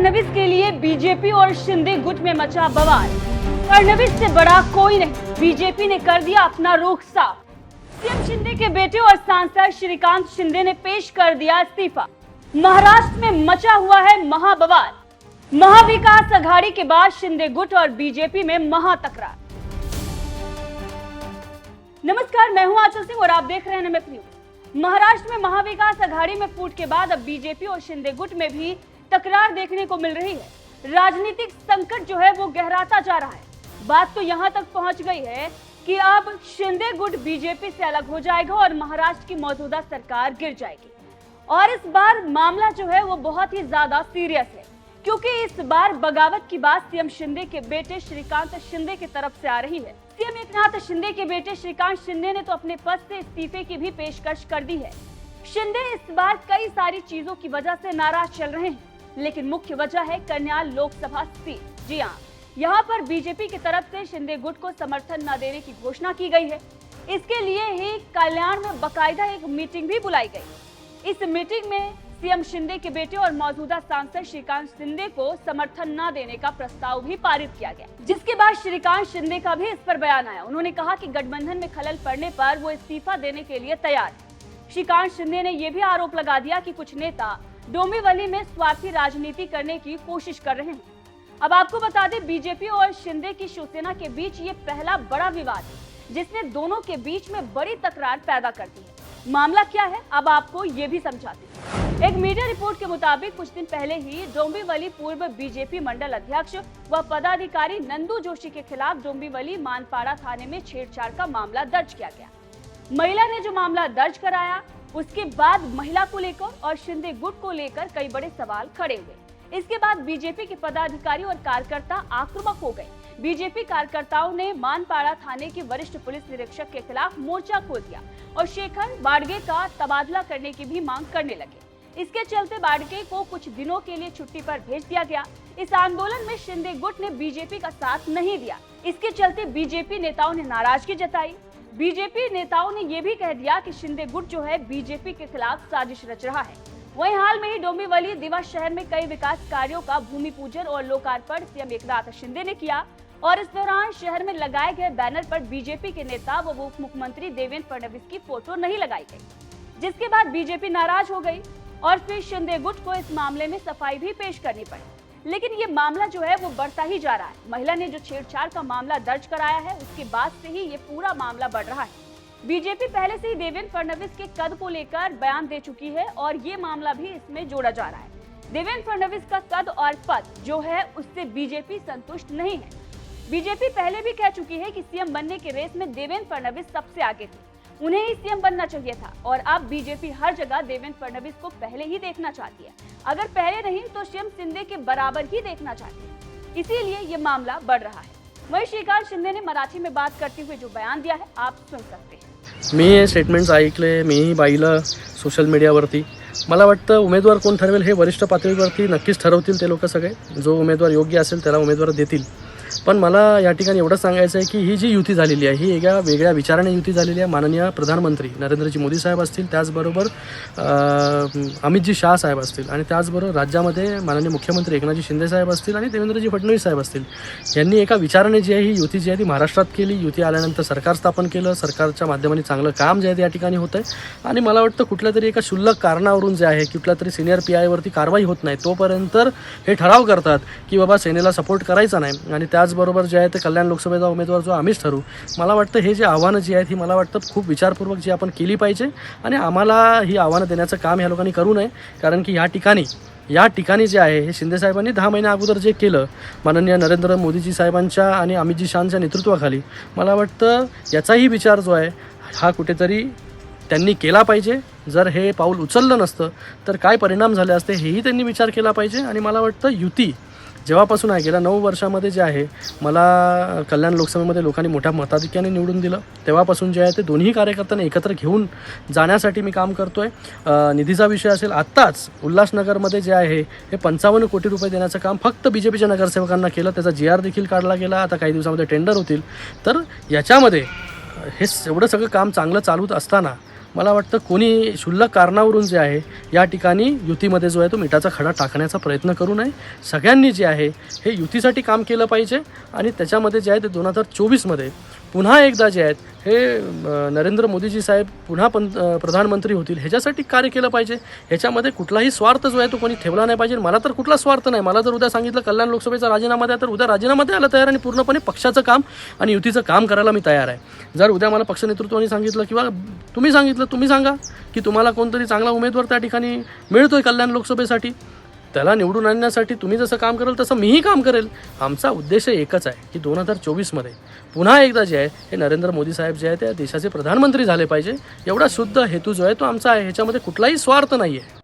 फडणवीस के लिए बीजेपी और शिंदे गुट में मचा बवाल। फडणवीस से बड़ा कोई नहीं, बीजेपी ने कर दिया अपना रुख साफ। सीएम शिंदे के बेटे और सांसद श्रीकांत शिंदे ने पेश कर दिया इस्तीफा। महाराष्ट्र में मचा हुआ है महाबवाल। महाविकास अघाड़ी के बाद शिंदे गुट और बीजेपी में महातकरार। नमस्कार, मैं हूं आंचल सिंह और आप देख रहे हैं नमक न्यूज। महाराष्ट्र में महाविकास अघाड़ी में फूट के बाद अब बीजेपी और शिंदे गुट में भी तकरार देखने को मिल रही है। राजनीतिक संकट जो है वो गहराता जा रहा है। बात तो यहां तक पहुंच गई है कि अब शिंदे गुट बीजेपी से अलग हो जाएगा और महाराष्ट्र की मौजूदा सरकार गिर जाएगी। और इस बार मामला जो है वो बहुत ही ज्यादा सीरियस है, क्योंकि इस बार बगावत की बात सीएम शिंदे के बेटे श्रीकांत शिंदे की तरफ से आ रही है। सीएम एकनाथ शिंदे के बेटे श्रीकांत शिंदे ने तो अपने पद से इस्तीफे की भी पेशकश कर दी है। शिंदे इस बार कई सारी चीजों की वजह से नाराज चल रहे हैं, लेकिन मुख्य वजह है करनाल लोकसभा सीट। जी हाँ, यहाँ पर बीजेपी की तरफ से शिंदे गुट को समर्थन न देने की घोषणा की गई है। इसके लिए ही कल्याण में बाकायदा एक मीटिंग भी बुलाई गई। इस मीटिंग में सीएम शिंदे के बेटे और मौजूदा सांसद श्रीकांत शिंदे को समर्थन न देने का प्रस्ताव भी पारित किया गया, जिसके बाद श्रीकांत शिंदे का भी इस पर बयान आया। उन्होंने कहा कि गठबंधन में खलल पड़ने पर वो इस्तीफा देने के लिए तैयार है। श्रीकांत शिंदे ने यह भी आरोप लगा दिया कि कुछ नेता डोंबिवली में स्वार्थी राजनीति करने की कोशिश कर रहे हैं। अब आपको बता दें, बीजेपी और शिंदे की शिवसेना के बीच ये पहला बड़ा विवाद है, जिसने दोनों के बीच में बड़ी तकरार पैदा कर दी है। मामला क्या है, अब आपको ये भी समझाते हैं। एक मीडिया रिपोर्ट के मुताबिक कुछ दिन पहले ही डोंबिवली पूर्व बीजेपी मंडल अध्यक्ष व पदाधिकारी नंदू जोशी के खिलाफ डोंबिवली मानपाड़ा थाने में छेड़छाड़ का मामला दर्ज किया गया। महिला ने जो मामला दर्ज कराया, उसके बाद महिला को लेकर और शिंदे गुट को लेकर कई बड़े सवाल खड़े हुए। इसके बाद बीजेपी के पदाधिकारी और कार्यकर्ता आक्रामक हो गए। बीजेपी कार्यकर्ताओं ने मानपाड़ा थाने के वरिष्ठ पुलिस निरीक्षक के खिलाफ मोर्चा खोल दिया और शेखर बाडगे का तबादला करने की भी मांग करने लगे। इसके चलते बाडगे को कुछ दिनों के लिए छुट्टी पर भेज दिया गया। इस आंदोलन में शिंदे गुट ने बीजेपी का साथ नहीं दिया। इसके चलते बीजेपी नेताओं ने नाराजगी जताई। बीजेपी नेताओं ने ये भी कह दिया कि शिंदे गुट जो है बीजेपी के खिलाफ साजिश रच रहा है। वहीं हाल में ही डोंबिवली दिवस शहर में कई विकास कार्यों का भूमि पूजन और लोकार्पण सीएम एकनाथ शिंदे ने किया और इस दौरान शहर में लगाए गए बैनर पर बीजेपी के नेता व उप मुख्यमंत्री देवेंद्र फडणवीस की फोटो नहीं लगाई गई, जिसके बाद बीजेपी नाराज हो गई और फिर शिंदे गुट को इस मामले में सफाई भी पेश करनी पड़ी। लेकिन ये मामला जो है वो बढ़ता ही जा रहा है। महिला ने जो छेड़छाड़ का मामला दर्ज कराया है, उसके बाद से ही ये पूरा मामला बढ़ रहा है। बीजेपी पहले से ही देवेंद्र फडणवीस के कद को लेकर बयान दे चुकी है और ये मामला भी इसमें जोड़ा जा रहा है। देवेंद्र फडणवीस का कद और पद जो है उससे बीजेपी संतुष्ट नहीं है। बीजेपी पहले भी कह चुकी है कि सीएम बनने के रेस में देवेंद्र फडणवीस सबसे आगे थे, उन्हें ही सीएम बनना चाहिए था और अब बीजेपी हर जगह देवेंद्र फडणवीस को पहले ही देखना चाहती है। अगर पहले नहीं तो सीएम शिंदे के बराबर ही देखना चाहती है, इसीलिए ये मामला बढ़ रहा है। वहीं श्रीकांत शिंदे ने मराठी में बात करते हुए जो बयान दिया है, आप सुन सकते हैं। मी हे स्टेटमेंट्स ऐकले, मीही पाहिलं सोशल मीडियावरती। मला वाटतं उमेदवार कोण ठरवेल हे वरिष्ठ पातळीवरती नक्कीच ठरवतील ते लोक सगळे। जो उमेदवार योग्य असेल त्याला उमेदवार देतील। पण मला या ठिकाणी एवढं सांगायचं आहे की ही जी युती झालेली आहे ही एका वेगळ्या विचाराने युती झालेली आहे। माननीय प्रधानमंत्री नरेंद्रजी मोदी साहेब असतील, त्याचबरोबर अमितजी शाह साहेब असतील आणि त्याचबरोबर राज्यामध्ये माननीय मुख्यमंत्री एकनाथजी शिंदे साहेब असतील आणि देवेंद्रजी फडणवीस साहेब असतील, यांनी एका विचाराने जी आहे ही युती जी आहे ती महाराष्ट्रात केली। युती आल्यानंतर सरकार स्थापन केलं, सरकारच्या माध्यमाने चांगलं काम जे आहे ते या ठिकाणी होतं आहे आणि मला वाटतं कुठल्या तरी एका क्षुल्लक कारणावरून जे आहे कुठल्या तरी सिनियर PI वरती कारवाई होत नाही तोपर्यंत हे ठराव करतात की बाबा सेनेला सपोर्ट करायचा नाही आणि त्याचबरोबर जे आहे ते कल्याण लोकसभेचा उमेदवार जो आम्हीच ठरवू। मला वाटतं हे जे आव्हानं जी आहेत ही मला वाटतं खूप विचारपूर्वक जी आपण केली पाहिजे आणि आम्हाला ही आव्हानं देण्याचं काम ह्या लोकांनी करू नये, कारण की या ठिकाणी जे आहे हे शिंदे साहेबांनी 10 महिन्या अगोदर जे केलं माननीय नरेंद्र मोदीजी साहेबांच्या आणि अमितजी शाहच्या नेतृत्वाखाली, मला वाटतं याचाही विचार जो आहे हा कुठेतरी त्यांनी केला पाहिजे। जर हे पाऊल उचललं नसतं तर काय परिणाम झाले असते हेही त्यांनी विचार केला पाहिजे। आणि मला वाटतं युती जेव्हापासून आहे गेल्या 9 वर्षामध्ये जे आहे मला कल्याण लोकसभेमध्ये लोकांनी मोठ्या मताधिक्याने निवडून दिलं, तेव्हापासून जे आहे ते दोन्ही कार्यकर्त्यांना एकत्र घेऊन जाण्यासाठी मी काम करतोय। निधीचा विषय असेल, आत्ताच उल्हासनगरमध्ये जे आहे हे 55 कोटी रुपये देण्याचं काम फक्त बीजेपीच्या नगरसेवकांना केलं। त्याचा GR देखील काढला गेला। आता काही दिवसामध्ये टेंडर होतील। तर याच्यामध्ये हे एवढं सगळं काम चांगलं चालूत असताना मला वाटतं कोणी क्षुल्लक कारणावरून जे आहे या ठिकाणी युतीमध्ये जो आहे तो मिठाचा खडा टाकण्याचा प्रयत्न करू नये. सगळ्यांनी जे आहे हे युतीसाठी काम केलं पाहिजे आणि त्याच्यामध्ये जे आहे ते 2024मध्ये पुन्हा एकदा जे आहेत हे नरेंद्र मोदीजी साहेब पुन्हा प्रधानमंत्री होतील ह्याच्यासाठी कार्य केलं पाहिजे. ह्याच्यामध्ये कुठलाही स्वार्थ जो आहे तो कोणी ठेवला नाही पाहिजे. मला तर कुठला स्वार्थ नाही. मला जर उद्या सांगितलं कल्याण लोकसभेचा राजीनामा द्या तर उद्या राजीनामा द्यायला तयार आणि पूर्णपणे पक्षाचं काम आणि युतीचं काम करायला मी तयार आहे. जर उद्या मला पक्ष नेतृत्वाने सांगितलं किंवा तुम्ही सांगितलं, तुम्ही सांगा की तुम्हाला कोणतरी चांगला उमेदवार त्या ठिकाणी मिळतोय कल्याण लोकसभेसाठी, त्याला निवडून आणण्यासाठी तुम्ही जसं काम कराल तसं मीही काम करेल. आमचा उद्देश एकच आहे की 2024मध्ये पुन्हा एकदा जे आहे हे नरेंद्र मोदी साहेब जे आहे त्या देशाचे प्रधानमंत्री झाले पाहिजे. एवढा शुद्ध हेतू जो आहे तो आमचा आहे. ह्याच्यामध्ये कुठलाही स्वार्थ नाही आहे.